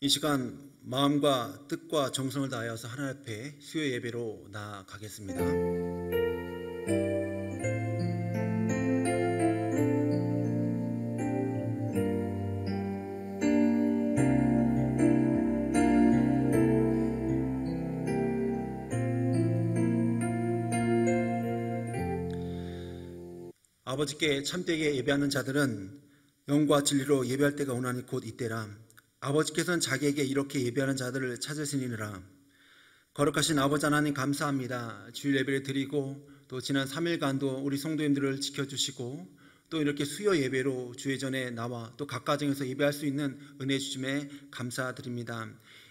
이 시간 마음과 뜻과 정성을 다하여서 하나님 앞에 수요 예배로 나아가겠습니다. 아버지께 참되게 예배하는 자들은 영과 진리로 예배할 때가 오나니 곧 이때라. 아버지께서는 자기에게 이렇게 예배하는 자들을 찾으시니라. 거룩하신 아버지 하나님 감사합니다. 주일 예배를 드리고 또 지난 3일간도 우리 성도님들을 지켜주시고 또 이렇게 수요 예배로 주의 전에 나와 또 각 가정에서 예배할 수 있는 은혜 주심에 감사드립니다.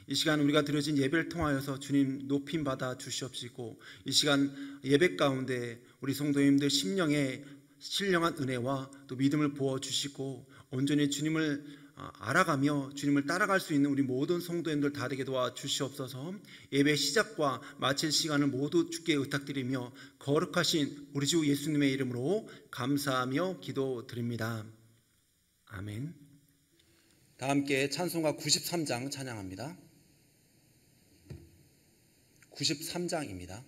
이 시간 우리가 드려진 예배를 통하여서 주님 높임 받아 주시옵시고, 이 시간 예배 가운데 우리 성도님들 심령에 신령한 은혜와 또 믿음을 부어주시고 온전히 주님을 알아가며 주님을 따라갈 수 있는 우리 모든 성도님들 다 되게 도와주시옵소서. 예배 시작과 마칠 시간을 모두 주께 의탁드리며 거룩하신 우리 주 예수님의 이름으로 감사하며 기도드립니다. 아멘. 다 함께 찬송가 93장 찬양합니다. 93장입니다.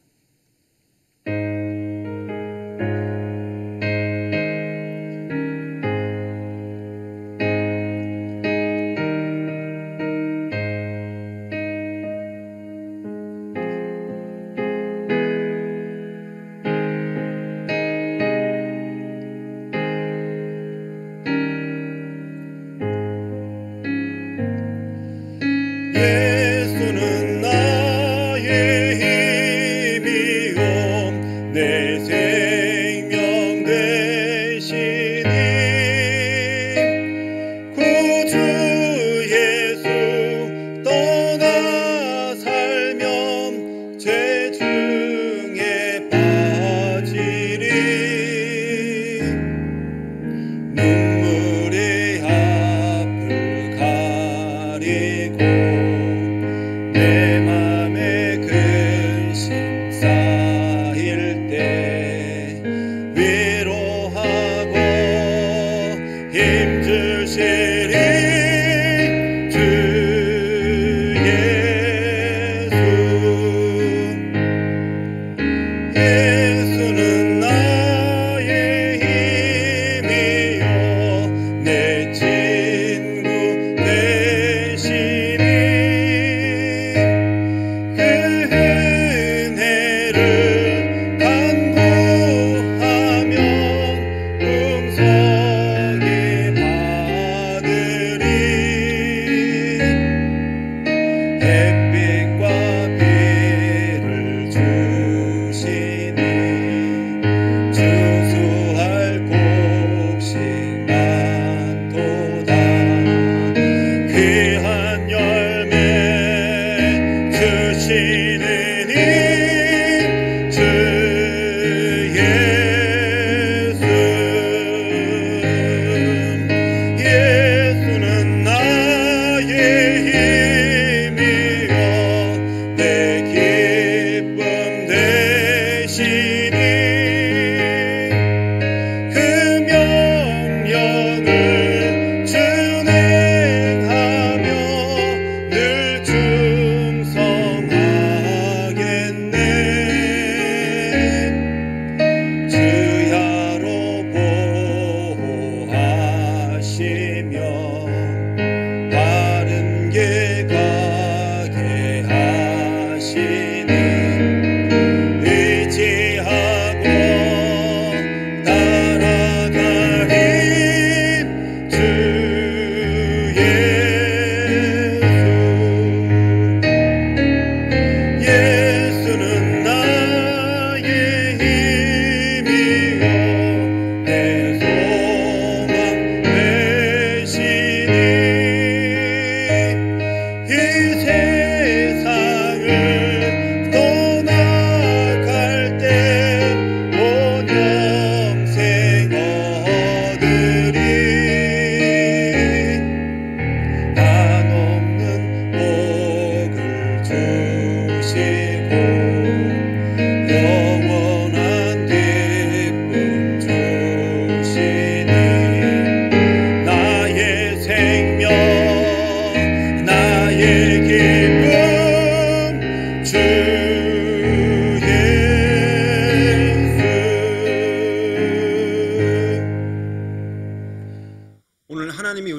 예수는 나의 힘이요 내 생명 되시니 구주 예수 떠나 살면 죄 중에 빠지리. 눈물의 앞을 가리고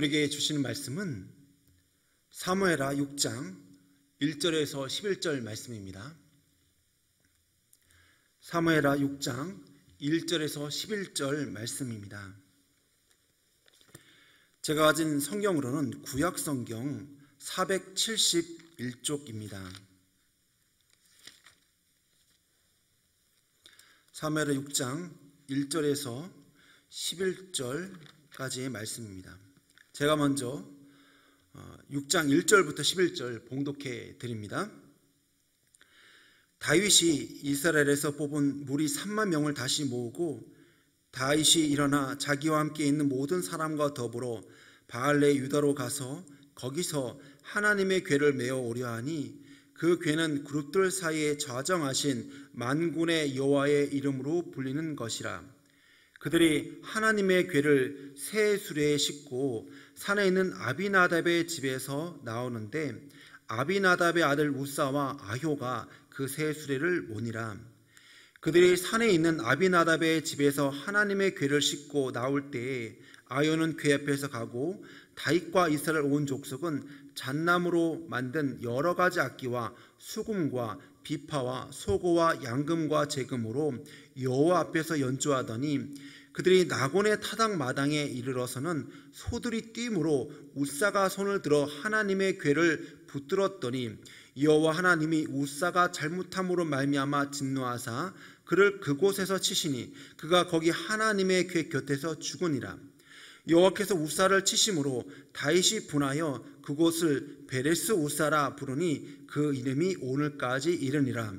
우리에게 주시는 말씀은 사무엘하 6장 1절에서 11절 말씀입니다. 사무엘하 6장 1절에서 11절 말씀입니다. 제가 가진 성경으로는 구약 성경 471쪽입니다. 사무엘하 6장 1절에서 11절까지의 말씀입니다. 제가 먼저 6장 1절부터 11절 봉독해 드립니다. 다윗이 이스라엘에서 뽑은 무리 3만 명을 다시 모으고 다윗이 일어나 자기와 함께 있는 모든 사람과 더불어 바알레 유다로 가서 거기서 하나님의 궤를 메어 오려 하니 그 궤는 그룹들 사이에 좌정하신 만군의 여호와의 이름으로 불리는 것이라. 그들이 하나님의 궤를 새 수레에 싣고 산에 있는 아비나답의 집에서 나오는데 아비나답의 아들 우사와 아효가 그 새 수레를 모니라. 그들이 산에 있는 아비나답의 집에서 하나님의 궤를 싣고 나올 때에 아효는 궤 앞에서 가고 다윗과 이스라엘 온 족속은 잣나무로 만든 여러 가지 악기와 수금과 비파와 소고와 양금과 제금으로 여호와 앞에서 연주하더니 그들이 나곤의 타당 마당에 이르러서는 소들이 뛰므로 우사가 손을 들어 하나님의 궤를 붙들었더니 여호와 하나님이 우사가 잘못함으로 말미암아 진노하사 그를 그곳에서 치시니 그가 거기 하나님의 궤 곁에서 죽으니라. 여호와께서 우사를 치심으로 다윗이 분하여 그곳을 베레스 우사라 부르니 그 이름이 오늘까지 이르니라.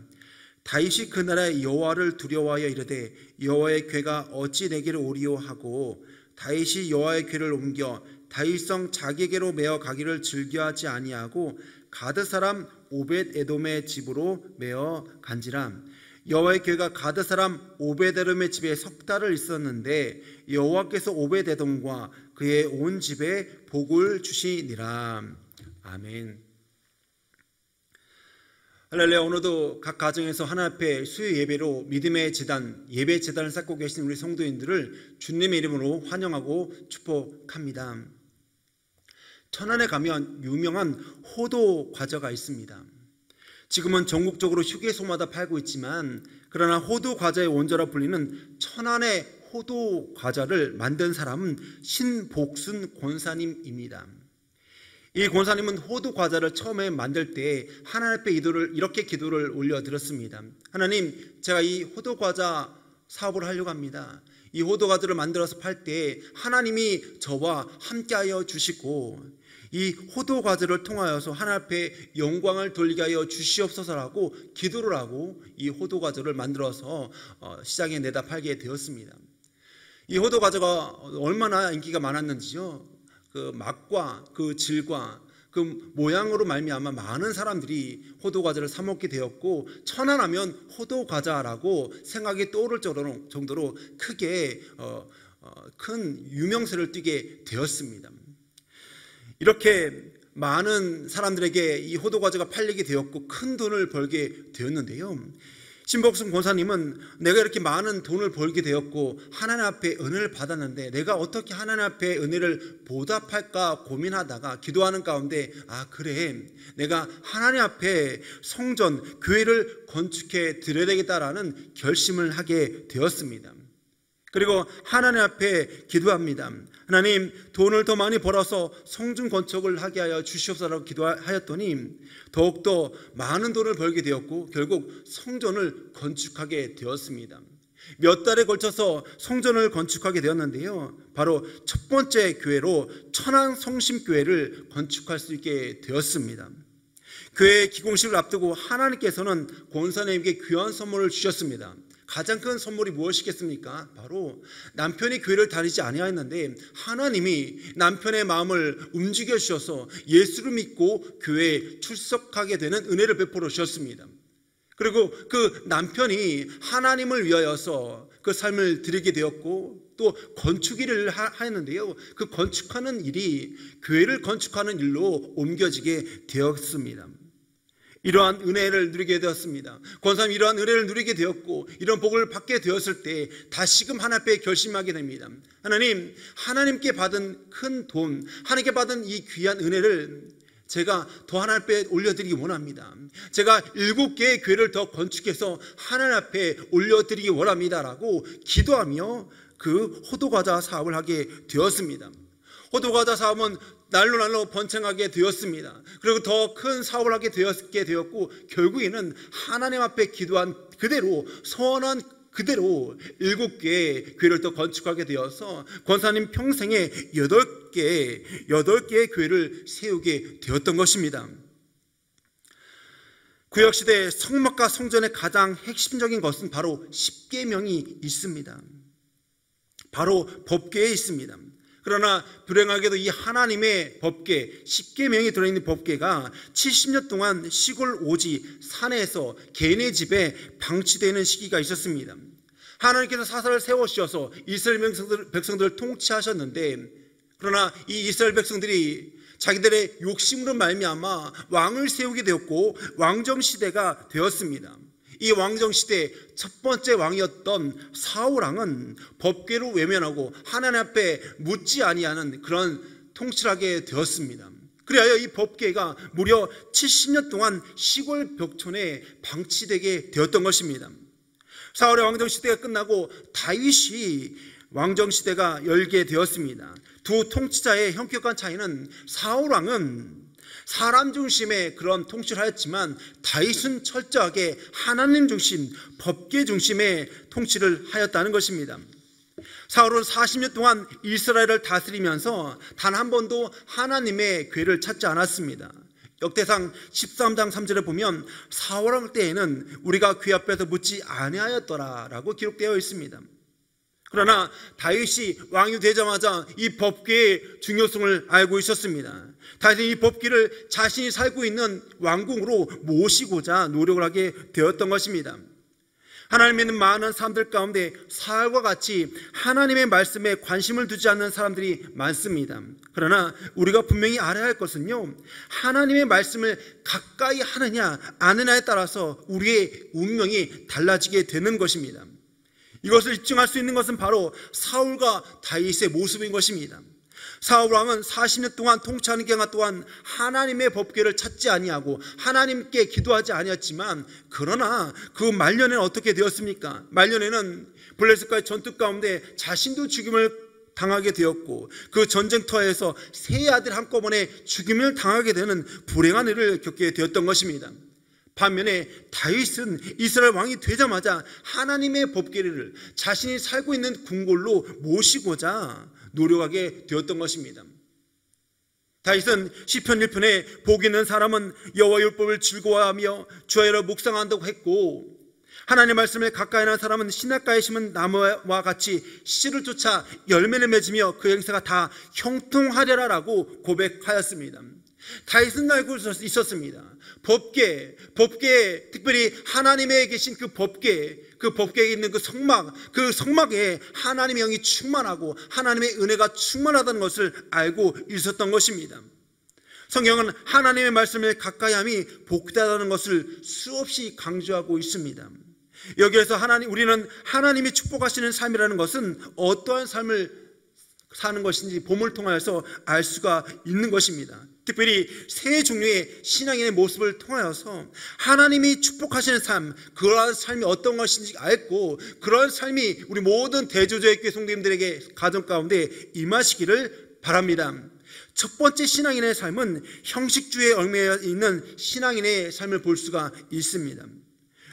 다윗이 그 나라의 여호와를 두려워하여 이르되 여호와의 궤가 어찌 내게로 오리요 하고 다윗이 여호와의 궤를 옮겨 다윗성 자기에게로 메어 가기를 즐겨하지 아니하고 가드 사람 오벳 에돔의 집으로 메어 간지라. 여호와의 궤가 가드 사람 오벳 에돔의 집에 석 달을 있었는데 여호와께서 오벳 에돔과 그의 온 집에 복을 주시니라. 아멘. 할렐루야. 오늘도 각 가정에서 하나님 앞에 수요 예배로 믿음의 제단, 예배 제단을 쌓고 계신 우리 성도인들을 주님의 이름으로 환영하고 축복합니다. 천안에 가면 유명한 호도 과자가 있습니다. 지금은 전국적으로 휴게소마다 팔고 있지만 그러나 호도 과자의 원조라 불리는 천안의 호도 과자를 만든 사람은 신복순 권사님입니다. 이 권사님은 호두 과자를 처음에 만들 때 하나님 앞에 이렇게 기도를 올려드렸습니다. 하나님, 제가 이 호두 과자 사업을 하려고 합니다. 이 호두 과자를 만들어서 팔 때 하나님이 저와 함께하여 주시고 이 호두 과자를 통하여서 하나님 앞에 영광을 돌리게 하여 주시옵소서라고 기도를 하고 이 호두 과자를 만들어서 시장에 내다 팔게 되었습니다. 이 호두 과자가 얼마나 인기가 많았는지요. 그 맛과 그 질과 그 모양으로 말미암아 많은 사람들이 호두 과자를 사 먹게 되었고 천안하면 호두 과자라고 생각이 떠오를 정도로 크게 큰 유명세를 띠게 되었습니다. 이렇게 많은 사람들에게 이 호두 과자가 팔리게 되었고 큰 돈을 벌게 되었는데요. 신복순 권사님은 내가 이렇게 많은 돈을 벌게 되었고 하나님 앞에 은혜를 받았는데 내가 어떻게 하나님 앞에 은혜를 보답할까 고민하다가 기도하는 가운데 그래, 내가 하나님 앞에 성전, 교회를 건축해 드려야 되겠다라는 결심을 하게 되었습니다. 그리고 하나님 앞에 기도합니다. 하나님, 돈을 더 많이 벌어서 성전 건축을 하게 하여 주시옵소서라고 기도하였더니 더욱더 많은 돈을 벌게 되었고 결국 성전을 건축하게 되었습니다. 몇 달에 걸쳐서 성전을 건축하게 되었는데요, 바로 첫 번째 교회로 천안 성심교회를 건축할 수 있게 되었습니다. 교회 기공식을 앞두고 하나님께서는 권사님에게 귀한 선물을 주셨습니다. 가장 큰 선물이 무엇이겠습니까? 바로 남편이 교회를 다니지 아니하였는데 하나님이 남편의 마음을 움직여 주셔서 예수를 믿고 교회에 출석하게 되는 은혜를 베풀어 주셨습니다. 그리고 그 남편이 하나님을 위하여서 그 삶을 드리게 되었고 또 건축일을 하였는데요, 그 건축하는 일이 교회를 건축하는 일로 옮겨지게 되었습니다. 이러한 은혜를 누리게 되었습니다. 권사님 이러한 은혜를 누리게 되었고 이런 복을 받게 되었을 때 다시금 하나님 앞에 결심하게 됩니다. 하나님, 하나님께 받은 큰 돈, 하나님께 받은 이 귀한 은혜를 제가 더 하나님 앞에 올려드리기 원합니다. 제가 7개의 교회를 더 건축해서 하나님 앞에 올려드리기 원합니다 라고 기도하며 그 호두과자 사업을 하게 되었습니다. 호두과자 사업은 날로 번창하게 되었습니다. 그리고 더 큰 사업을 하게 되었고 결국에는 하나님 앞에 기도한 그대로 소원한 그대로 7개의 교회를 더 건축하게 되어서 권사님 평생에 8개의 교회를 세우게 되었던 것입니다. 구역시대 성막과 성전의 가장 핵심적인 것은 바로 십계명이 있습니다. 바로 법궤에 있습니다. 그러나 불행하게도 이 하나님의 법궤, 십계명이 들어있는 법궤가 70년 동안 시골 오지 산에서 개인의 집에 방치되는 시기가 있었습니다. 하나님께서 사사를 세우셔서 이스라엘 백성들을 통치하셨는데, 그러나 이 이스라엘 백성들이 자기들의 욕심으로 말미암아 왕을 세우게 되었고 왕정시대가 되었습니다. 이 왕정시대 첫 번째 왕이었던 사울왕은 법궤로 외면하고 하나님 앞에 묻지 아니하는 그런 통치를 하게 되었습니다. 그래야 이 법궤가 무려 70년 동안 시골 벽촌에 방치되게 되었던 것입니다. 사울의 왕정시대가 끝나고 다윗이 왕정시대가 열게 되었습니다. 두 통치자의 현격한 차이는 사울왕은 사람 중심의 그런 통치를 하였지만 다윗은 철저하게 하나님 중심, 법궤 중심의 통치를 하였다는 것입니다. 사울은 40년 동안 이스라엘을 다스리면서 단 한 번도 하나님의 궤를 찾지 않았습니다. 역대상 13장 3절에 보면 사울왕 때에는 우리가 궤 앞에서 묻지 아니하였더라라고 기록되어 있습니다. 그러나 다윗이 왕이 되자마자 이 법궤의 중요성을 알고 있었습니다. 다윗은 이 법궤를 자신이 살고 있는 왕궁으로 모시고자 노력을 하게 되었던 것입니다. 하나님 믿는 많은 사람들 가운데 사울과 같이 하나님의 말씀에 관심을 두지 않는 사람들이 많습니다. 그러나 우리가 분명히 알아야 할 것은요, 하나님의 말씀을 가까이 하느냐 아느냐에 따라서 우리의 운명이 달라지게 되는 것입니다. 이것을 입증할 수 있는 것은 바로 사울과 다윗의 모습인 것입니다. 사울 왕은 40년 동안 통치하는 기간 동안 하나님의 법궤를 찾지 아니하고 하나님께 기도하지 아니었지만, 그러나 그 말년에는 어떻게 되었습니까? 말년에는 블레셋과의 전투 가운데 자신도 죽임을 당하게 되었고 그 전쟁터에서 세 아들 한꺼번에 죽임을 당하게 되는 불행한 일을 겪게 되었던 것입니다. 반면에 다윗은 이스라엘 왕이 되자마자 하나님의 법궤를 자신이 살고 있는 궁궐로 모시고자 노력하게 되었던 것입니다. 다윗은 시편 1편에 복 있는 사람은 여호와 율법을 즐거워하며 주야로 묵상한다고 했고, 하나님의 말씀을 가까이 하는 사람은 시냇가에 심은 나무와 같이 씨를 쫓아 열매를 맺으며 그 행세가 다 형통하리라라고 고백하였습니다. 다윗은 알고 있었습니다. 법궤, 특별히 하나님의 계신 그 법궤에 있는 그 성막에 하나님의 영이 충만하고 하나님의 은혜가 충만하다는 것을 알고 있었던 것입니다. 성경은 하나님의 말씀을 가까이함이 복되다는 것을 수없이 강조하고 있습니다. 여기에서 우리는 하나님이 축복하시는 삶이라는 것은 어떠한 삶을 사는 것인지 봄을 통하여서 알 수가 있는 것입니다. 특별히 세 종류의 신앙인의 모습을 통하여서 하나님이 축복하시는 삶, 그러한 삶이 어떤 것인지 알고 그러한 삶이 우리 모든 대조조의 성도님들에게 가정 가운데 임하시기를 바랍니다. 첫 번째 신앙인의 삶은 형식주의에 얽매여 있는 신앙인의 삶을 볼 수가 있습니다.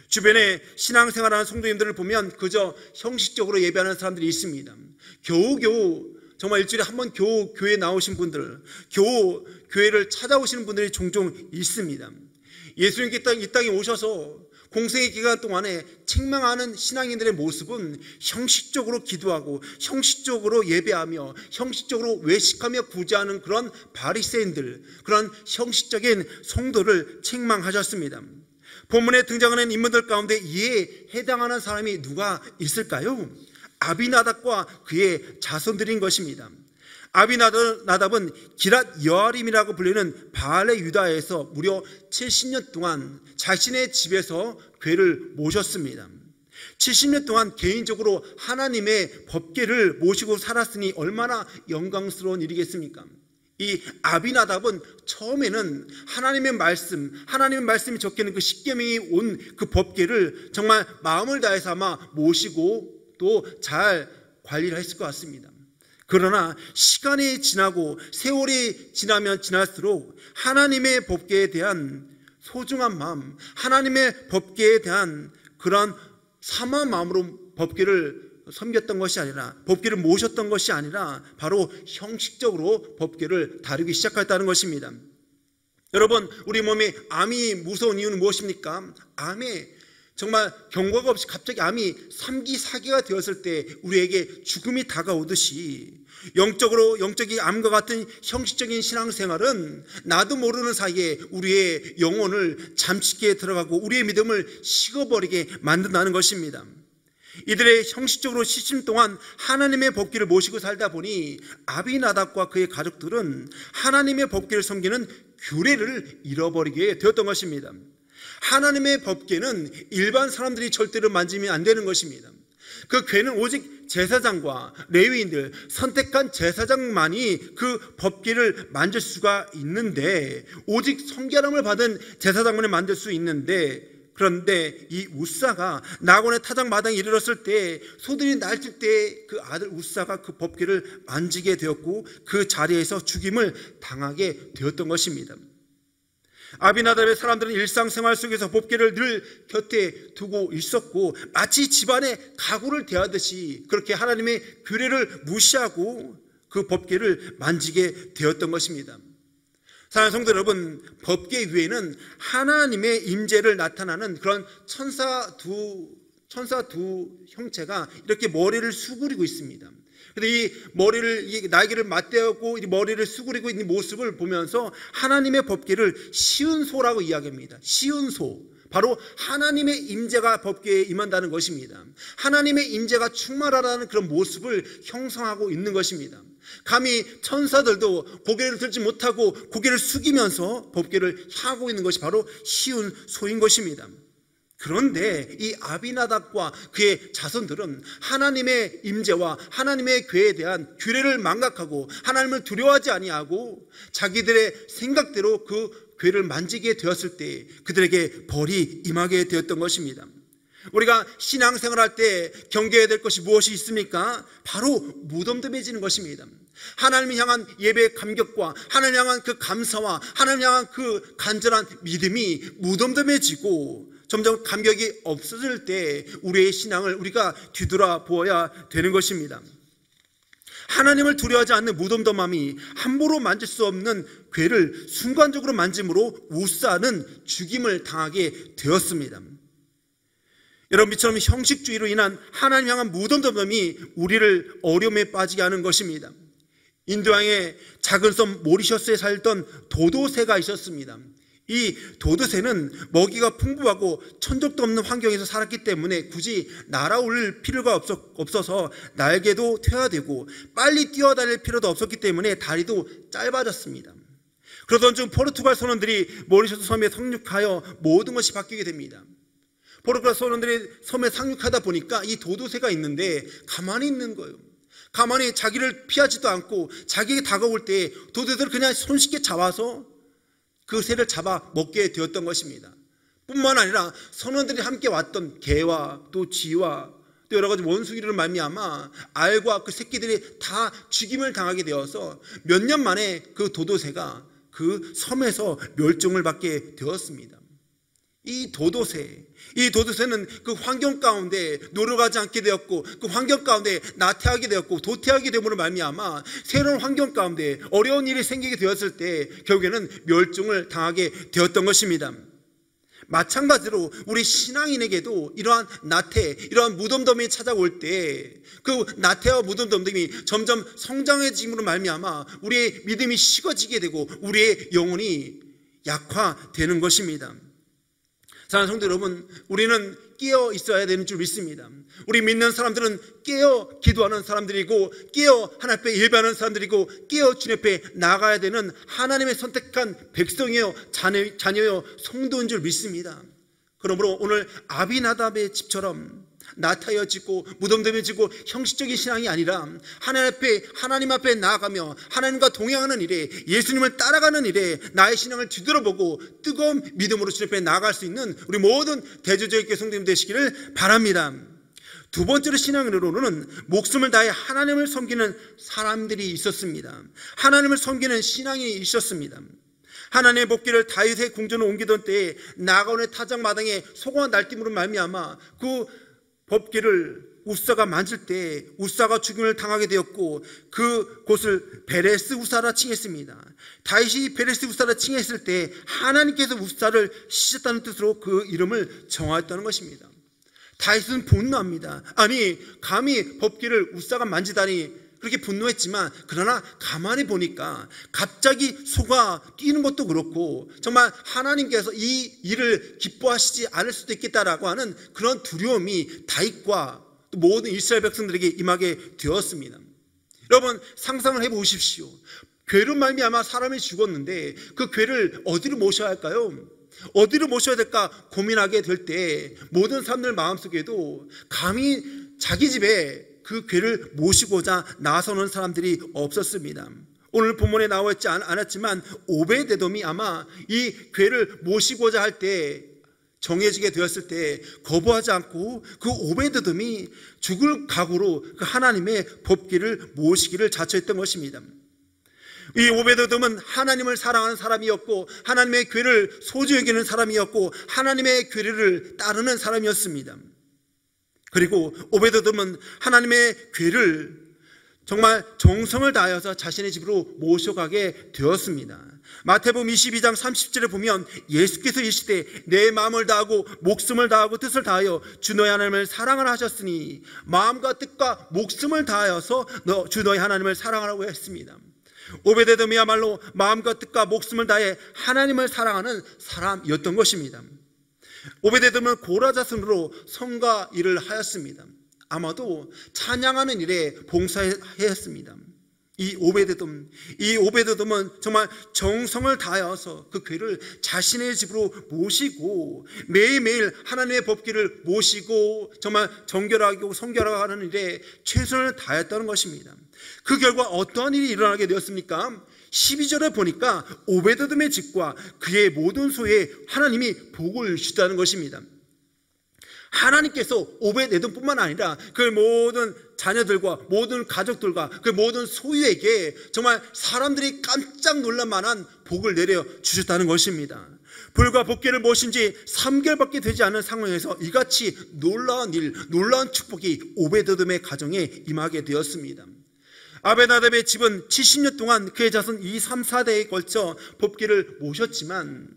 주변에 신앙생활하는 성도님들을 보면 그저 형식적으로 예배하는 사람들이 있습니다. 겨우겨우 정말 일주일에 한 번 겨우 교회에 나오신 분들, 겨우 교회를 찾아오시는 분들이 종종 있습니다. 예수님께 이 땅에 오셔서 공생의 기간 동안에 책망하는 신앙인들의 모습은 형식적으로 기도하고 형식적으로 예배하며 형식적으로 외식하며 구제하는 그런 바리새인들, 그런 형식적인 성도를 책망하셨습니다. 본문에 등장하는 인물들 가운데 이에 해당하는 사람이 누가 있을까요? 아비나답과 그의 자손들인 것입니다. 아비나답은 기랏 여아림이라고 불리는 바알의 유다에서 무려 70년 동안 자신의 집에서 궤를 모셨습니다. 70년 동안 개인적으로 하나님의 법궤를 모시고 살았으니 얼마나 영광스러운 일이겠습니까? 이 아비나답은 처음에는 하나님의 말씀이 적혀있는 그 십계명이 온 그 법궤를 정말 마음을 다해서 아마 모시고 또 잘 관리를 했을 것 같습니다. 그러나 시간이 지나고 세월이 지나면 지날수록 하나님의 법궤에 대한 소중한 마음, 하나님의 법궤에 대한 그런 사모한 마음으로 법궤를 섬겼던 것이 아니라, 법궤를 모셨던 것이 아니라 바로 형식적으로 법궤를 다루기 시작했다는 것입니다. 여러분, 우리 몸에 암이 무서운 이유는 무엇입니까? 암에 정말 경과가 없이 갑자기 암이 3기, 4기가 되었을 때 우리에게 죽음이 다가오듯이 영적인 암과 같은 형식적인 신앙생활은 나도 모르는 사이에 우리의 영혼을 잠식기에 들어가고 우리의 믿음을 식어버리게 만든다는 것입니다. 이들의 형식적으로 70년 동안 하나님의 법궤를 모시고 살다 보니 아비나답과 그의 가족들은 하나님의 법궤를 섬기는 규례를 잃어버리게 되었던 것입니다. 하나님의 법궤는 일반 사람들이 절대로 만지면 안 되는 것입니다. 그 궤는 오직 제사장과 레위인들, 선택한 제사장만이 그 법궤를 만질 수가 있는데, 오직 성결함을 받은 제사장만이 만들 수 있는데, 그런데 이 우사가 나곤의 타작 마당에 이르렀을 때 소들이 날뛸 때 그 아들 우사가 그 법궤를 만지게 되었고 그 자리에서 죽임을 당하게 되었던 것입니다. 아비나답의 사람들은 일상생활 속에서 법궤를 늘 곁에 두고 있었고 마치 집안의 가구를 대하듯이 그렇게 하나님의 규례를 무시하고 그 법궤를 만지게 되었던 것입니다. 사랑하는 성도 여러분, 법궤 위에는 하나님의 임재를 나타나는 그런 천사 두 형체가 이렇게 머리를 수그리고 있습니다. 근데 이 머리를, 날개를 맞대고 이 머리를 수그리고 있는 모습을 보면서 하나님의 법궤를 시은소라고 이야기합니다. 시은소. 바로 하나님의 임재가 법궤에 임한다는 것입니다. 하나님의 임재가 충만하다는 그런 모습을 형성하고 있는 것입니다. 감히 천사들도 고개를 들지 못하고 고개를 숙이면서 법궤를 향하고 있는 것이 바로 시은소인 것입니다. 그런데 이 아비나답과 그의 자손들은 하나님의 임재와 하나님의 궤에 대한 규례를 망각하고 하나님을 두려워하지 아니하고 자기들의 생각대로 그 궤를 만지게 되었을 때 그들에게 벌이 임하게 되었던 것입니다. 우리가 신앙생활할 때 경계해야 될 것이 무엇이 있습니까? 바로 무덤덤해지는 것입니다. 하나님을 향한 예배의 감격과 하나님을 향한 그 감사와 하나님을 향한 그 간절한 믿음이 무덤덤해지고 점점 감격이 없어질 때 우리의 신앙을 우리가 뒤돌아보아야 되는 것입니다. 하나님을 두려워하지 않는 무덤덤함이 함부로 만질 수 없는 궤를 순간적으로 만짐으로 우사는 죽임을 당하게 되었습니다. 여러분, 이처럼 형식주의로 인한 하나님 향한 무덤덤함이 우리를 어려움에 빠지게 하는 것입니다. 인도양의 작은 섬 모리셔스에 살던 도도새가 있었습니다. 이 도도새는 먹이가 풍부하고 천적도 없는 환경에서 살았기 때문에 굳이 날아올 필요가 없어서 날개도 퇴화되고 빨리 뛰어다닐 필요도 없었기 때문에 다리도 짧아졌습니다. 그러던 중 포르투갈 선원들이 모리셔스 섬에 상륙하여 모든 것이 바뀌게 됩니다. 포르투갈 선원들이 섬에 상륙하다 보니까 이 도도새가 있는데 가만히 있는 거예요. 가만히 자기를 피하지도 않고 자기에게 다가올 때 도도새를 그냥 손쉽게 잡아서 그 새를 잡아 먹게 되었던 것입니다. 뿐만 아니라 선원들이 함께 왔던 개와 또 쥐와 또 여러 가지 원숭이를 말미암아 알과 그 새끼들이 다 죽임을 당하게 되어서 몇 년 만에 그 도도새가 그 섬에서 멸종을 받게 되었습니다. 이 도도새는 그 환경 가운데 노력하지 않게 되었고 그 환경 가운데 나태하게 되었고 도태하게 됨으로 말미암아 새로운 환경 가운데 어려운 일이 생기게 되었을 때 결국에는 멸종을 당하게 되었던 것입니다. 마찬가지로 우리 신앙인에게도 이러한 이러한 무덤덤이 찾아올 때 그 나태와 무덤덤이 점점 성장해짐으로 말미암아 우리의 믿음이 식어지게 되고 우리의 영혼이 약화되는 것입니다. 사랑하는 성도 여러분, 우리는 깨어 있어야 되는 줄 믿습니다. 우리 믿는 사람들은 깨어 기도하는 사람들이고, 깨어 하나님 앞에 예배하는 사람들이고, 깨어 주님 앞에 나가야 되는 하나님의 선택한 백성이요 자녀요 성도인 줄 믿습니다. 그러므로 오늘 아비나답의 집처럼 나타여 짓고 무덤덤에 짓고 형식적인 신앙이 아니라 하나님 앞에 나아가며 하나님과 동행하는 일에, 예수님을 따라가는 일에 나의 신앙을 뒤돌아보고 뜨거운 믿음으로 주님 앞에 나아갈 수 있는 우리 모든 대조적인 성도님 되시기를 바랍니다. 두 번째로 신앙으로는 목숨을 다해 하나님을 섬기는 사람들이 있었습니다. 하나님을 섬기는 신앙이 있었습니다. 하나님의 법궤를 다윗의 궁전으로 옮기던 때에 나가온의 타작마당에 소고한 날짐으로 말미암아 그 법궤를 우사가 만질 때 우사가 죽임을 당하게 되었고, 그 곳을 베레스 우사라 칭했습니다. 다윗이 베레스 우사라 칭했을 때 하나님께서 우사를 씻었다는 뜻으로 그 이름을 정하였다는 것입니다. 다윗은 분노합니다. 아니, 감히 법궤를 우사가 만지다니, 그렇게 분노했지만, 그러나 가만히 보니까 갑자기 소가 뛰는 것도 그렇고 정말 하나님께서 이 일을 기뻐하시지 않을 수도 있겠다라고 하는 그런 두려움이 다윗과 또 모든 이스라엘 백성들에게 임하게 되었습니다. 여러분, 상상을 해보십시오. 궤로 말미암아 사람이 죽었는데 그 궤를 어디로 모셔야 할까요? 어디로 모셔야 될까 고민하게 될 때 모든 사람들 마음속에도 감히 자기 집에 그 궤를 모시고자 나서는 사람들이 없었습니다. 오늘 본문에 나와 있지 않았지만 오베데돔이 아마 이 궤를 모시고자 할 때, 정해지게 되었을 때 거부하지 않고 그 오베데돔이 죽을 각오로 그 하나님의 법궤를 모시기를 자처했던 것입니다. 이 오베데돔은 하나님을 사랑하는 사람이었고, 하나님의 궤를 소중히 여기는 사람이었고, 하나님의 궤를 따르는 사람이었습니다. 그리고 오베데돔은 하나님의 궤를 정말 정성을 다하여서 자신의 집으로 모셔가게 되었습니다. 마태복음 22장 30절에 보면 예수께서 이르시되 내 마음을 다하고 목숨을 다하고 뜻을 다하여 주 너의 하나님을 사랑하라 하셨으니, 마음과 뜻과 목숨을 다하여서 주 너의 하나님을 사랑하라고 했습니다. 오베데돔이야말로 마음과 뜻과 목숨을 다해 하나님을 사랑하는 사람이었던 것입니다. 오베데돔은 고라자손으로 성가 일을 하였습니다. 아마도 찬양하는 일에 봉사하였습니다. 이 오베데돔은 정말 정성을 다하여서 그 궤를 자신의 집으로 모시고 매일매일 하나님의 법궤를 모시고 정말 정결하고 성결하는 일에 최선을 다했다는 것입니다. 그 결과 어떠한 일이 일어나게 되었습니까? 12절에 보니까 오베데돔의 집과 그의 모든 소에 하나님이 복을 주셨다는 것입니다. 하나님께서 오베데돔뿐만 아니라 그 모든 자녀들과 모든 가족들과 그 모든 소유에게 정말 사람들이 깜짝 놀랄 만한 복을 내려 주셨다는 것입니다. 불과 법궤를 모신 지 3개월밖에 되지 않은 상황에서 이같이 놀라운 일, 놀라운 축복이 오베데돔의 가정에 임하게 되었습니다. 아베나답의 집은 70년 동안 그의 자손 2, 3, 4대에 걸쳐 법궤를 모셨지만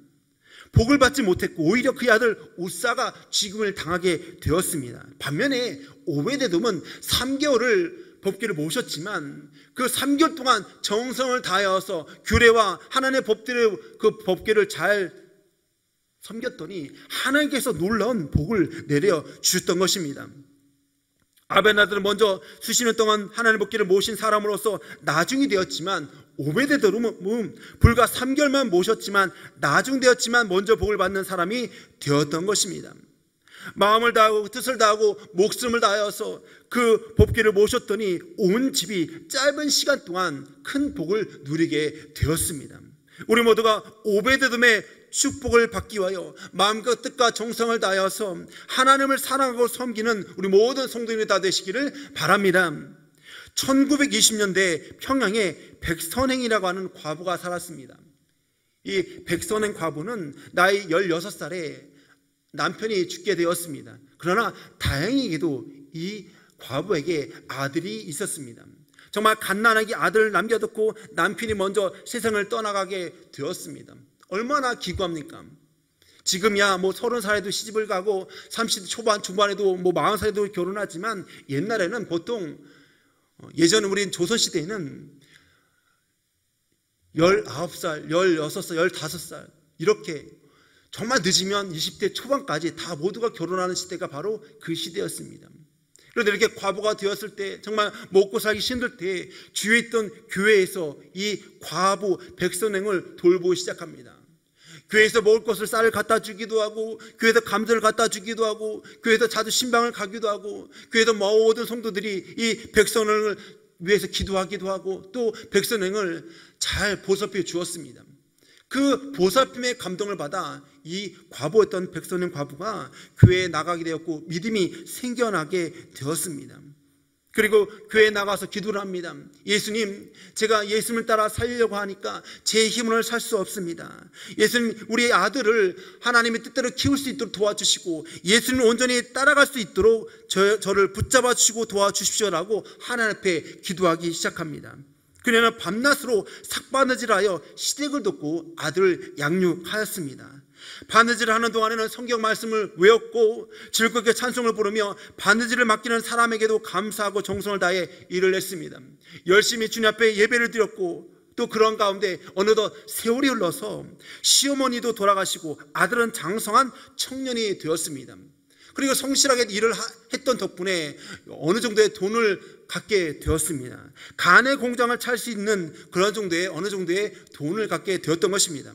복을 받지 못했고 오히려 그의 아들 우사가 죽임을 당하게 되었습니다. 반면에 오베데돔은 3개월을 법궤를 모셨지만 그 3개월 동안 정성을 다하여서 규례와 하나님의 그 법궤를 잘 섬겼더니 하나님께서 놀라운 복을 내려 주셨던 것입니다. 아베나답은 먼저 수십 년 동안 하나님의 법궤를 모신 사람으로서 나중이 되었지만, 오베데돔은 불과 3개월만 모셨지만 나중되었지만 먼저 복을 받는 사람이 되었던 것입니다. 마음을 다하고 뜻을 다하고 목숨을 다하여서 그 법궤를 모셨더니 온 집이 짧은 시간 동안 큰 복을 누리게 되었습니다. 우리 모두가 오베데돔의 축복을 받기 위하여 마음과 뜻과 정성을 다하여서 하나님을 사랑하고 섬기는 우리 모든 성도님이 다 되시기를 바랍니다. 1920년대 평양에 백선행이라고 하는 과부가 살았습니다. 이 백선행 과부는 나이 16살에 남편이 죽게 되었습니다. 그러나 다행히도 이 과부에게 아들이 있었습니다. 정말 갓난아기 아들을 남겨뒀고 남편이 먼저 세상을 떠나가게 되었습니다. 얼마나 기구합니까? 지금야 뭐 30살에도 시집을 가고 30대 초반 중반에도 뭐 40살에도 결혼하지만 옛날에는 보통 예전에 우린 조선시대에는 19살, 16살, 15살 이렇게 정말 늦으면 20대 초반까지 다 모두가 결혼하는 시대가 바로 그 시대였습니다. 그런데 이렇게 과부가 되었을 때, 정말 먹고 살기 힘들 때 주위에 있던 교회에서 이 과부 백선행을 돌보기 시작합니다. 교회에서 먹을 것을 쌀을 갖다 주기도 하고, 교회에서 감자를 갖다 주기도 하고, 교회에서 자주 신방을 가기도 하고, 교회에서 모든 성도들이 이 백선행을 위해서 기도하기도 하고, 또 백선행을 잘 보살펴 주었습니다. 그 보살핌의 감동을 받아 이 과부였던 백선행 과부가 교회에 나가게 되었고 믿음이 생겨나게 되었습니다. 그리고 교회에 나가서 기도를 합니다. 예수님, 제가 예수님을 따라 살려고 하니까 제 힘으로는 살 수 없습니다. 예수님, 우리 아들을 하나님의 뜻대로 키울 수 있도록 도와주시고 예수님을 온전히 따라갈 수 있도록 저를 붙잡아 주시고 도와주십시오라고 하나님 앞에 기도하기 시작합니다. 그녀는 밤낮으로 삭바느질하여 시댁을 돕고 아들을 양육하였습니다. 바느질을 하는 동안에는 성경 말씀을 외웠고 즐겁게 찬송을 부르며 바느질을 맡기는 사람에게도 감사하고 정성을 다해 일을 했습니다. 열심히 주님 앞에 예배를 드렸고, 또 그런 가운데 어느덧 세월이 흘러서 시어머니도 돌아가시고 아들은 장성한 청년이 되었습니다. 그리고 성실하게 일을 했던 덕분에 어느 정도의 돈을 갖게 되었습니다. 간의 공장을 찰 수 있는 그런 정도의 어느 정도의 돈을 갖게 되었던 것입니다.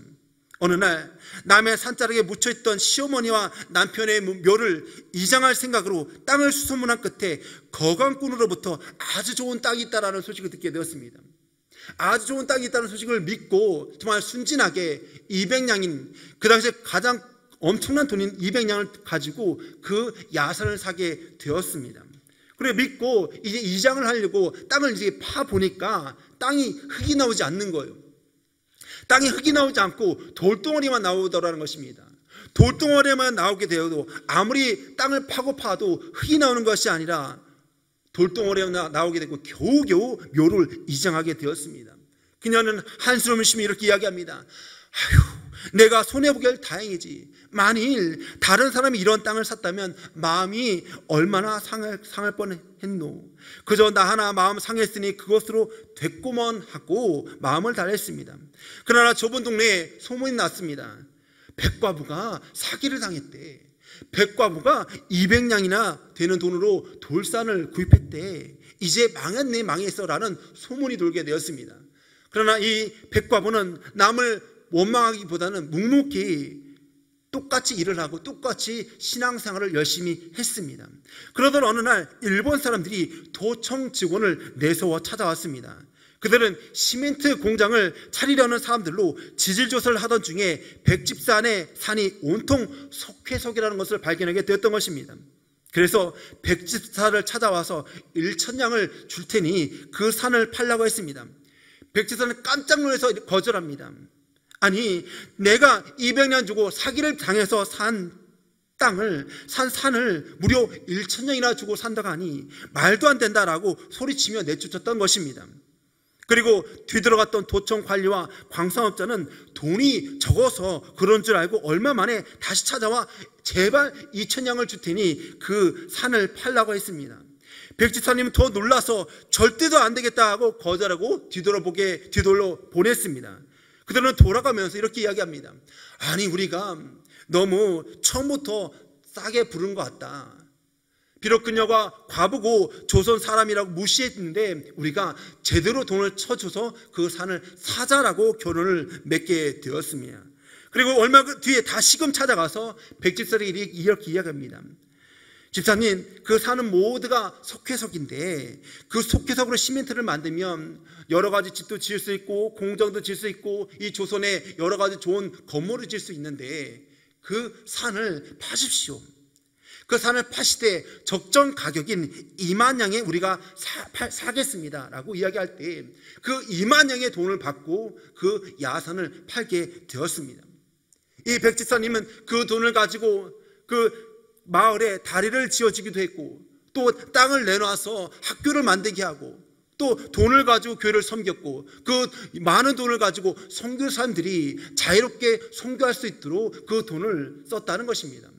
어느 날 남의 산자락에 묻혀있던 시어머니와 남편의 묘를 이장할 생각으로 땅을 수소문한 끝에 거강꾼으로부터 아주 좋은 땅이 있다는 소식을 듣게 되었습니다. 아주 좋은 땅이 있다는 소식을 믿고 정말 순진하게 200냥인, 그 당시에 가장 엄청난 돈인 200냥을 가지고 그 야산을 사게 되었습니다. 그래 믿고 이제 이장을 하려고 땅을 이제 파 보니까 땅이 흙이 나오지 않는 거예요. 땅에 흙이 나오지 않고 돌덩어리만 나오더라는 것입니다. 돌덩어리만 나오게 되어도 아무리 땅을 파고 파도 흙이 나오는 것이 아니라 돌덩어리가 나오게 되고 겨우겨우 묘를 이장하게 되었습니다. 그녀는 한숨을 쉬며 이렇게 이야기합니다. 아휴, 내가 손해보길 다행이지. 만일 다른 사람이 이런 땅을 샀다면 마음이 얼마나 상할 뻔했노. 그저 나 하나 마음 상했으니 그것으로 됐구먼 하고 마음을 달랬습니다. 그러나 좁은 동네에 소문이 났습니다. 백과부가 사기를 당했대. 백과부가 200냥이나 되는 돈으로 돌산을 구입했대. 이제 망했네, 망했어 라는 소문이 돌게 되었습니다. 그러나 이 백과부는 남을 원망하기보다는 묵묵히 똑같이 일을 하고 똑같이 신앙생활을 열심히 했습니다. 그러던 어느 날 일본 사람들이 도청 직원을 내세워 찾아왔습니다. 그들은 시멘트 공장을 차리려는 사람들로 지질조사를 하던 중에 백집산의 산이 온통 석회석이라는 것을 발견하게 되었던 것입니다. 그래서 백집사를 찾아와서 1,000냥을 줄 테니 그 산을 팔라고 했습니다. 백집사는 깜짝 놀라서 거절합니다. 아니, 내가 200냥 주고 사기를 당해서 산 땅을, 산 산을 무려 1,000냥이나 주고 산다고 하니 말도 안 된다라고 소리치며 내쫓았던 것입니다. 그리고 뒤들어갔던 도청 관리와 광산업자는 돈이 적어서 그런 줄 알고 얼마 만에 다시 찾아와 제발 2,000냥을 줄 테니 그 산을 팔라고 했습니다. 백집사님은 더 놀라서 절대도 안 되겠다 하고 거절하고 뒤돌로 보냈습니다. 그들은 돌아가면서 이렇게 이야기합니다. 아니, 우리가 너무 처음부터 싸게 부른 것 같다. 비록 그녀가 과부고 조선 사람이라고 무시했는데 우리가 제대로 돈을 쳐줘서 그 산을 사자라고 결론을 맺게 되었습니다. 그리고 얼마 뒤에 다시금 찾아가서 백집사에게 이렇게 이야기합니다. 집사님, 그 산은 모두가 석회석인데 그 석회석으로 시멘트를 만들면 여러 가지 집도 지을 수 있고 공장도 지을 수 있고 이 조선에 여러 가지 좋은 건물을 지을 수 있는데 그 산을 파십시오. 그 산을 파시되 적정 가격인 20,000냥에 우리가 사겠습니다 라고 이야기할 때 그 20,000냥의 돈을 받고 그 야산을 팔게 되었습니다. 이 백집사님은 그 돈을 가지고 그 마을에 다리를 지어주기도 했고 또 땅을 내놔서 학교를 만들게 하고 또 돈을 가지고 교회를 섬겼고 그 많은 돈을 가지고 선교사님들이 자유롭게 선교할 수 있도록 그 돈을 썼다는 것입니다.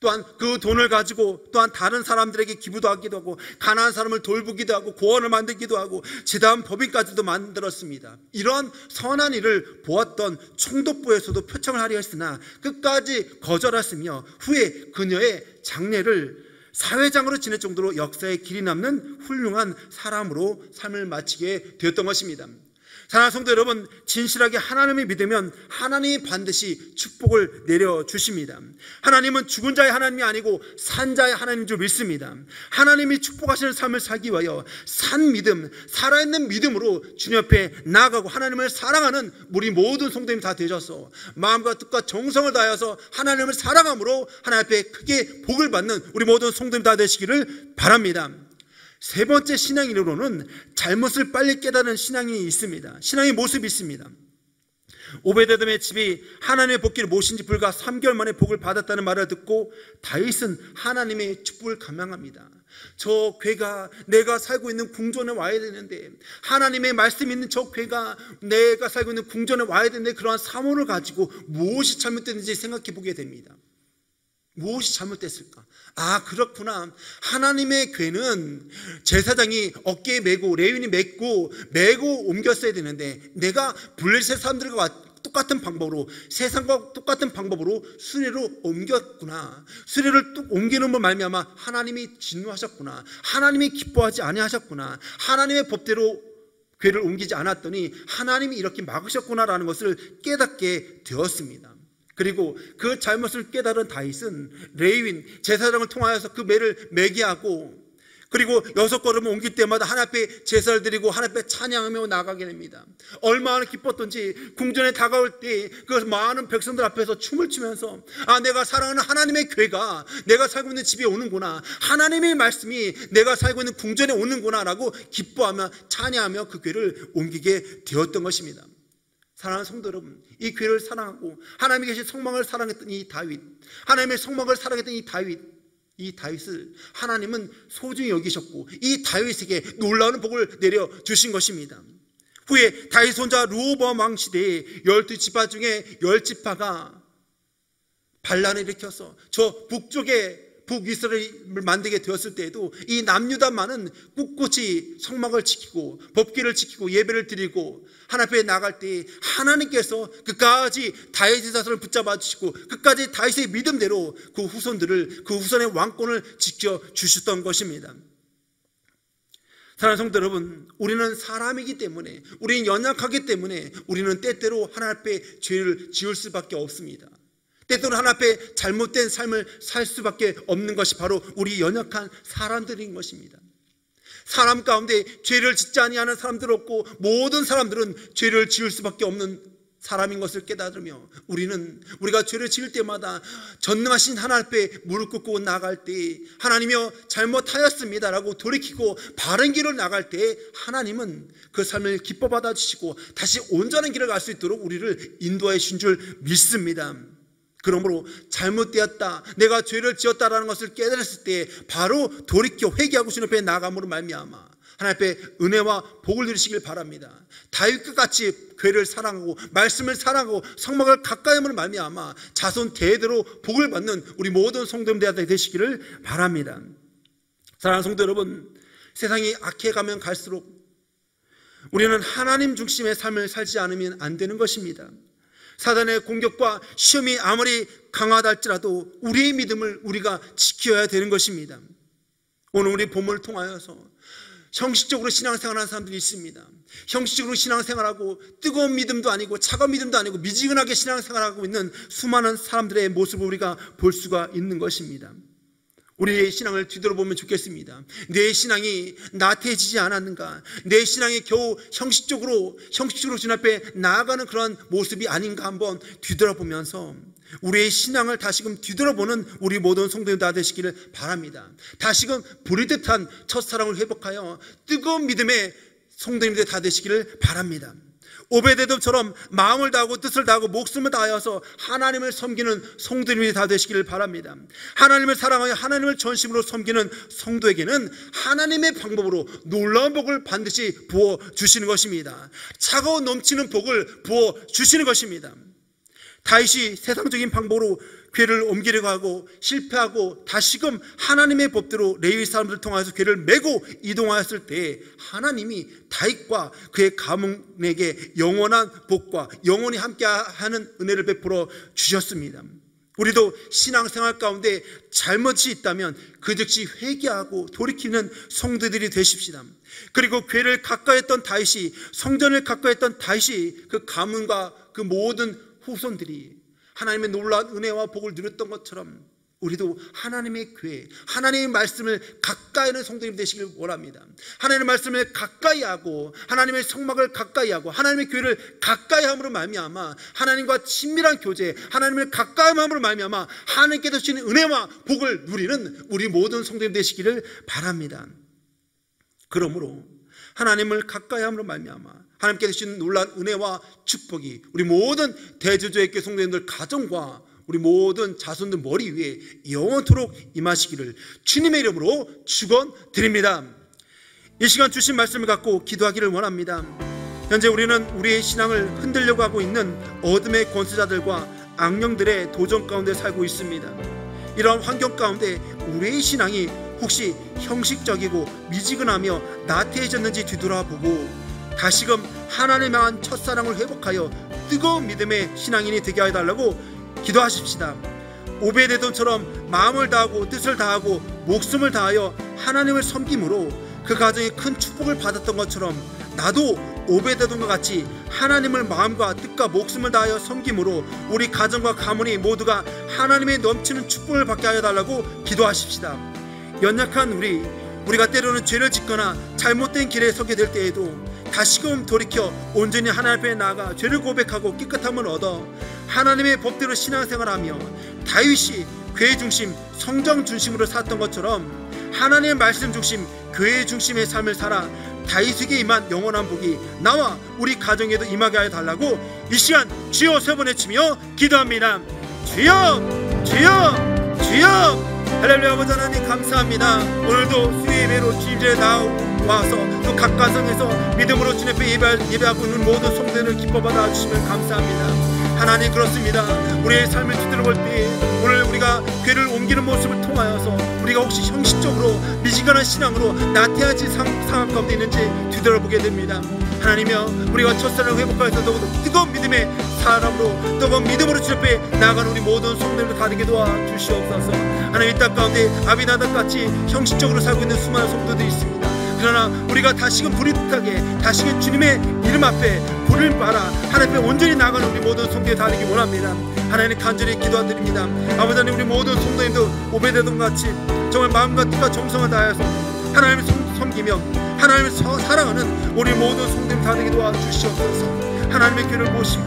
또한 그 돈을 가지고 또한 다른 사람들에게 기부도 하기도 하고 가난한 사람을 돌보기도 하고 고원을 만들기도 하고 제단 법인까지도 만들었습니다. 이러한 선한 일을 보았던 총독부에서도 표창을 하려 했으나 끝까지 거절했으며 후에 그녀의 장례를 사회장으로 지낼 정도로 역사에 길이 남는 훌륭한 사람으로 삶을 마치게 되었던 것입니다. 사랑하는 성도 여러분, 진실하게 하나님을 믿으면 하나님이 반드시 축복을 내려주십니다. 하나님은 죽은 자의 하나님이 아니고 산 자의 하나님인 줄 믿습니다. 하나님이 축복하시는 삶을 살기 위하여 산 믿음, 살아있는 믿음으로 주님 앞에 나아가고 하나님을 사랑하는 우리 모든 성도님 다 되셔서 마음과 뜻과 정성을 다하여서 하나님을 사랑함으로 하나님 앞에 크게 복을 받는 우리 모든 성도님 다 되시기를 바랍니다. 세 번째 신앙인으로는 잘못을 빨리 깨달은 신앙인이 있습니다. 신앙의 모습이 있습니다. 오베데돔의 집이 하나님의 복귀를 모신 지 불과 3개월 만에 복을 받았다는 말을 듣고 다윗은 하나님의 축복을 감명합니다. 저 궤가 내가 살고 있는 궁전에 와야 되는데, 하나님의 말씀이 있는 저 궤가 내가 살고 있는 궁전에 와야 되는데, 그러한 사모를 가지고 무엇이 잘못됐는지 생각해 보게 됩니다. 무엇이 잘못됐을까? 아, 그렇구나. 하나님의 궤는 제사장이 어깨에 메고 레위인이 메고 옮겼어야 되는데 내가 블레셋 사람들과 똑같은 방법으로, 세상과 똑같은 방법으로 수레로 옮겼구나. 수레를 뚝 옮기는 걸 말미암아 하나님이 진노하셨구나. 하나님이 기뻐하지 아니하셨구나. 하나님의 법대로 궤를 옮기지 않았더니 하나님이 이렇게 막으셨구나라는 것을 깨닫게 되었습니다. 그리고 그 잘못을 깨달은 다윗은 레위인 제사장을 통하여서 그 매를 매게 하고, 그리고 6걸음을 옮길 때마다 하나님 앞에 제사를 드리고 하나님 앞에 찬양하며 나가게 됩니다. 얼마나 기뻤던지 궁전에 다가올 때 그 많은 백성들 앞에서 춤을 추면서, 아, 내가 사랑하는 하나님의 궤가 내가 살고 있는 집에 오는구나, 하나님의 말씀이 내가 살고 있는 궁전에 오는구나 라고 기뻐하며 찬양하며 그 궤를 옮기게 되었던 것입니다. 사랑하는 성도 여러분, 이 궤를 사랑하고 하나님이 계신 성막을 사랑했던 이 다윗, 하나님의 성막을 사랑했던 이 다윗을 하나님은 소중히 여기셨고 이 다윗에게 놀라운 복을 내려주신 것입니다. 후에 다윗 손자 르호보암 왕 시대에 12지파 중에 10지파가 반란을 일으켜서 저 북이스라엘을 만들게 되었을 때에도 이 남유다만은 꿋꿋이 성막을 지키고 법궤를 지키고 예배를 드리고 하나님 앞에 나갈 때 하나님께서 끝까지 다윗의 자손을 붙잡아 주시고 끝까지 다윗의 믿음대로 그 후손의 왕권을 지켜주셨던 것입니다. 사랑하는 성도 여러분, 우리는 사람이기 때문에, 우리는 연약하기 때문에 우리는 때때로 하나님 앞에 죄를 지을 수밖에 없습니다. 때때로 하나님 앞에 잘못된 삶을 살 수밖에 없는 것이 바로 우리 연약한 사람들인 것입니다. 사람 가운데 죄를 짓지 아니하는 사람들 없고 모든 사람들은 죄를 지을 수밖에 없는 사람인 것을 깨달으며 우리가 죄를 지을 때마다 전능하신 하나님 앞에 무릎 꿇고 나갈 때 하나님이여 잘못하였습니다라고 돌이키고 바른 길을 나갈 때 하나님은 그 삶을 기뻐 받아주시고 다시 온전한 길을 갈 수 있도록 우리를 인도해 주신 줄 믿습니다. 그러므로 잘못되었다, 내가 죄를 지었다라는 것을 깨달았을 때 바로 돌이켜 회개하고 주님 앞에 나아감으로 말미암아 하나님 앞에 은혜와 복을 누리시길 바랍니다. 다윗과 같이 궤를 사랑하고 말씀을 사랑하고 성막을 가까이 함으로 말미암아 자손 대대로 복을 받는 우리 모든 성도님들 되시기를 바랍니다. 사랑하는 성도 여러분, 세상이 악해가면 갈수록 우리는 하나님 중심의 삶을 살지 않으면 안 되는 것입니다. 사단의 공격과 시험이 아무리 강하다 할지라도 우리의 믿음을 우리가 지켜야 되는 것입니다. 오늘 우리 본문을 통하여서 형식적으로 신앙생활하는 사람들이 있습니다. 형식적으로 신앙생활하고 뜨거운 믿음도 아니고 차가운 믿음도 아니고 미지근하게 신앙생활하고 있는 수많은 사람들의 모습을 우리가 볼 수가 있는 것입니다. 우리의 신앙을 뒤돌아보면 좋겠습니다. 내 신앙이 나태해지지 않았는가? 내 신앙이 겨우 형식적으로 주님 앞에 나아가는 그런 모습이 아닌가 한번 뒤돌아보면서 우리의 신앙을 다시금 뒤돌아보는 우리 모든 성도님 다 되시기를 바랍니다. 다시금 불의듯한 첫사랑을 회복하여 뜨거운 믿음의 성도님들 다 되시기를 바랍니다. 오베데돔처럼 마음을 다하고 뜻을 다하고 목숨을 다하여서 하나님을 섬기는 성도님이 다 되시기를 바랍니다. 하나님을 사랑하여 하나님을 전심으로 섬기는 성도에게는 하나님의 방법으로 놀라운 복을 반드시 부어주시는 것입니다. 차가워 넘치는 복을 부어주시는 것입니다. 다윗이 세상적인 방법으로 궤를 옮기려고 하고 실패하고 다시금 하나님의 법대로 레위 사람들을 통해서 궤를 메고 이동하였을 때 하나님이 다윗과 그의 가문에게 영원한 복과 영원히 함께하는 은혜를 베풀어 주셨습니다. 우리도 신앙생활 가운데 잘못이 있다면 그 즉시 회개하고 돌이키는 성도들이 되십시다. 그리고 궤를 가까이 했던 다윗이, 성전을 가까이 했던 다윗이 그 가문과 그 모든 후손들이 하나님의 놀라운 은혜와 복을 누렸던 것처럼 우리도 하나님의 궤, 하나님의 말씀을 가까이 하는 성도님 되시길 원합니다. 하나님의 말씀을 가까이 하고 하나님의 성막을 가까이 하고 하나님의 궤를 가까이 함으로 말미암아 하나님과 친밀한 교제, 하나님을 가까이 함으로 말미암아 하나님께서 주시는 은혜와 복을 누리는 우리 모든 성도님 되시기를 바랍니다. 그러므로 하나님을 가까이 함으로 말미암아 하나님께서 주시는 놀라운 은혜와 축복이 우리 모든 대주조의교회 성도님들 가정과 우리 모든 자손들 머리 위에 영원토록 임하시기를 주님의 이름으로 축원드립니다. 이 시간 주신 말씀을 갖고 기도하기를 원합니다. 현재 우리는 우리의 신앙을 흔들려고 하고 있는 어둠의 권세자들과 악령들의 도전 가운데 살고 있습니다. 이러한 환경 가운데 우리의 신앙이 혹시 형식적이고 미지근하며 나태해졌는지 뒤돌아보고 다시금 하나님을 향한 첫사랑을 회복하여 뜨거운 믿음의 신앙인이 되게 해달라고 기도하십시다. 오베데돔처럼 마음을 다하고 뜻을 다하고 목숨을 다하여 하나님을 섬김으로 그 가정이 큰 축복을 받았던 것처럼 나도 오베데돔과 같이 하나님을 마음과 뜻과 목숨을 다하여 섬김으로 우리 가정과 가문이 모두가 하나님의 넘치는 축복을 받게 하여 달라고 기도하십시다. 연약한 우리가 때로는 죄를 짓거나 잘못된 길에 서게 될 때에도 다시금 돌이켜 온전히 하나님 앞에 나아가 죄를 고백하고 깨끗함을 얻어 하나님의 법대로 신앙생활하며 다윗이 교회 중심, 성경 중심으로 살았던 것처럼 하나님의 말씀 중심, 교회 중심의 삶을 살아 다윗에게 임한 영원한 복이 나와 우리 가정에도 임하게 하여 달라고 이 시간 주여 세 번 외치며 기도합니다. 주여, 주여, 주여. 할렐루야. 아버지 하나님 감사합니다. 오늘도 수요 예배로 주일에 나와서 또 각 가정에서 믿음으로 주님 앞에 예배하고 있는 모든 성도들을 기뻐받아 주시면 감사합니다. 하나님 그렇습니다. 우리의 삶을 뒤돌아볼 때 오늘 우리가 궤를 옮기는 모습을 통하여서 우리가 혹시 형식적으로 미지근한 신앙으로 나태해진 상황 가운데 있는지 뒤돌아보게 됩니다. 하나님이여 우리가 첫사랑을 회복하여서 더욱더 뜨거운 믿음의 사람으로 뜨거운 믿음으로 주 앞에 나아가는 우리 모든 성도들을 가리게 도와주시옵소서. 하나님 이 땅 가운데 아비나답같이 형식적으로 살고 있는 수많은 성도들이 있습니다. 그러나 우리가 다시금 불이듯하게 다시금 주님의 이름 앞에 불을 빨아 하나님 앞에 온전히 나가는 우리 모든 성도에 다니기 원합니다. 하나님 간절히 기도드립니다. 아버지 하나님 우리 모든 성도님도 오베데돔같이 정말 마음과 뜻과 정성을 다해서 하나님을 섬기며 하나님을 사랑하는 우리 모든 성도님 다니게 도와주시옵소서. 하나님의 길을 모시고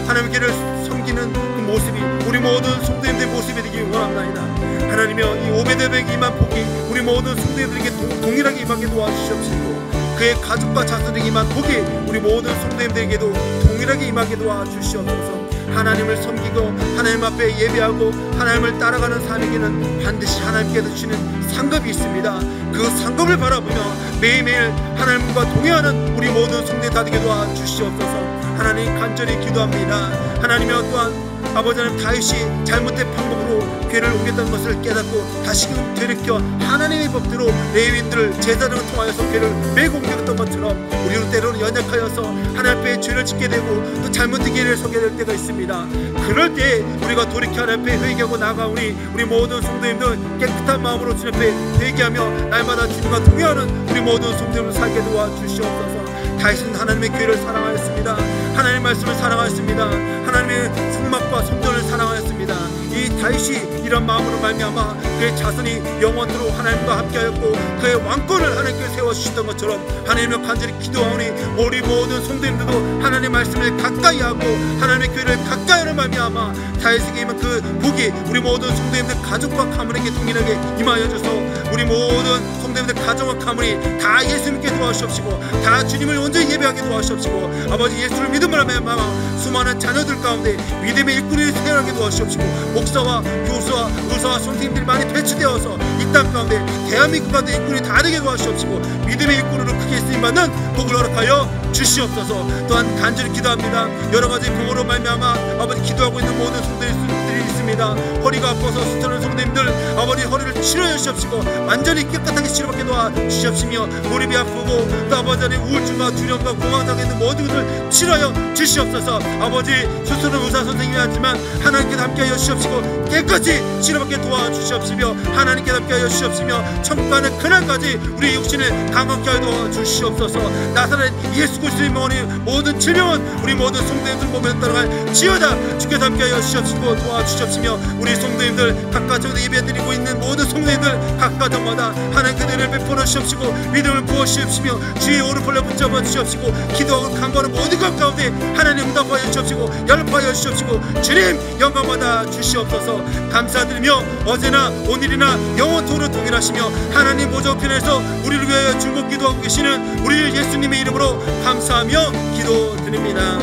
하나님의 길을 섬기는 그 모습이 우리 모든 성도님들의 모습이 되기 원합니다. 하나님이여 이 오베데돔에게 임한 복이 우리 모든 성도님들에게 동일하게 임하게 도와주시옵시고 그의 가족과 자손에게 임한 복이 우리 모든 성도님들에게도 동일하게 임하게 도와주시옵소서. 하나님을 섬기고 하나님 앞에 예배하고 하나님을 따라가는 사람에게는 반드시 하나님께서 주시는 상급이 있습니다. 그 상급을 바라보며 매일매일 하나님과 동행하는 우리 모든 성도들 다 되게 도와주시옵소서. 하나님 간절히 기도합니다. 하나님이여 또한 아버지 하나님 다윗이 잘못된 방법으로 궤를 옮겼다는 것을 깨닫고 다시금 되돌이켜 하나님의 법대로 레위인들을 제사장을 통하여서 궤를 메고 옮겼던 것처럼 우리로 때로는 연약하여서 하나님 앞에 죄를 짓게 되고 또 잘못된 길을 서게 될 때가 있습니다. 그럴 때 우리가 돌이켜 하나님 앞에 회개하고 나아가오니 우리 모든 성도님들 깨끗한 마음으로 주님 앞에 회개하며 날마다 주님과 동행하는 우리 모든 성도님을 살게 도와주시옵소서. 다윗은 하나님의 교회를 사랑하였습니다. 하나님의 말씀을 사랑하였습니다. 하나님의 성막과 성전을 사랑하였습니다. 이 다윗이 이런 마음으로 말미암아 그의 자손이 영원토록 하나님과 함께하였고 그의 왕권을 하나님께 세워주셨던 것처럼 하나님을 간절히 기도하오니 우리 모든 성도님들도 하나님의 말씀을 가까이 하고 하나님의 교회를 가까이 하는 말미암아 다윗에게 임한 그 복이 우리 모든 성도님들 가족과 가문에게 동일하게 임하여져서 우리 모든 성도 성도님들 가정과 가문이 다 예수님께 도와주시옵시고 다 주님을 온전히 예배하게 도와주시옵시고 아버지 예수를 믿음으로 하며 수많은 자녀들 가운데 믿음의 일꾼이 세워나게 도와주시옵시고 목사와 교수와 의사와 선생님들이 많이 배치되어서 이 땅 가운데 대한민국 가운데 일꾼이 다 되게 도와주시옵시고 믿음의 일꾼으로 크게 쓰임받는 복을 허락하여 주시옵소서. 또한 간절히 기도합니다. 여러가지 병으로 말미암아 아버지 기도하고 있는 모든 성도들이 있습니다. 허리가 아파서 수많은 성도님들 아버지 허리를 치료해 주시옵시고 완전히 깨끗하게 치료받게 도와주시옵시며 무릎이 아프고 또 아버지 우울증과 두려움과 공황장애 있는 모든 것을 치료하여 주시옵소서. 아버지 수술은 의사 선생님이 하지만 하나님께서 함께하여 주시옵시고 깨끗이 치료받게 도와주시옵시며 하나님께서 함께하여 주시옵시며 천국 가는 그날까지 우리 육신을 강건케 하여 주시옵소서. 나사렛 예수 그리스도의 명하니 모든 질병은 우리 모든 성도님들 몸에 따라갈 지어다 주께서 함께하여 주시옵시고 도와주시옵시며 우리 성도님들 각 가정에 예배드리고 있는 모든 성도님들 각 가정마다 하나님께 은혜를 베풀어 주시옵시고 믿음을 부어 주시옵시며 주의 오른팔로 붙잡아 주시옵시고 기도하고 간구하는 모든 것 가운데 하나님 응답하여 주시옵시고 연합하여 주시옵시고 주님 영광받아 주시옵소서. 감사드리며 어제나 오늘이나 영원토록 동일하시며 하나님 보좌 우편에서 우리를 위하여 중보 기도하고 계시는 우리 예수님의 이름으로 감사하며 기도드립니다.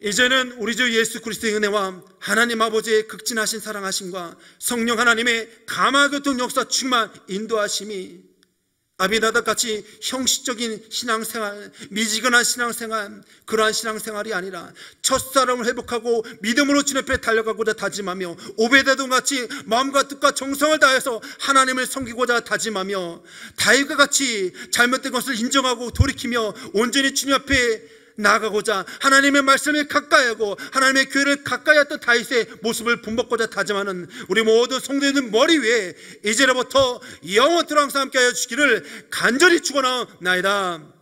이제는 우리 주 예수 그리스도의 은혜와 하나님 아버지의 극진하신 사랑하심과 성령 하나님의 감화교통 역사 충만 인도하심이 아비나답같이 형식적인 신앙생활, 미지근한 신앙생활, 그러한 신앙생활이 아니라 첫사랑을 회복하고 믿음으로 주님 앞에 달려가고자 다짐하며 오베데돔같이 마음과 뜻과 정성을 다해서 하나님을 섬기고자 다짐하며 다윗과 같이 잘못된 것을 인정하고 돌이키며 온전히 주님 앞에 나아가고자 하나님의 말씀을 가까이 하고 하나님의 교회를 가까이 했던 다윗의 모습을 본받고자 다짐하는 우리 모든 성도님들 머리 위에 이제로부터 영원토록 항상 함께하여 주시기를 간절히 축원하옵나이다.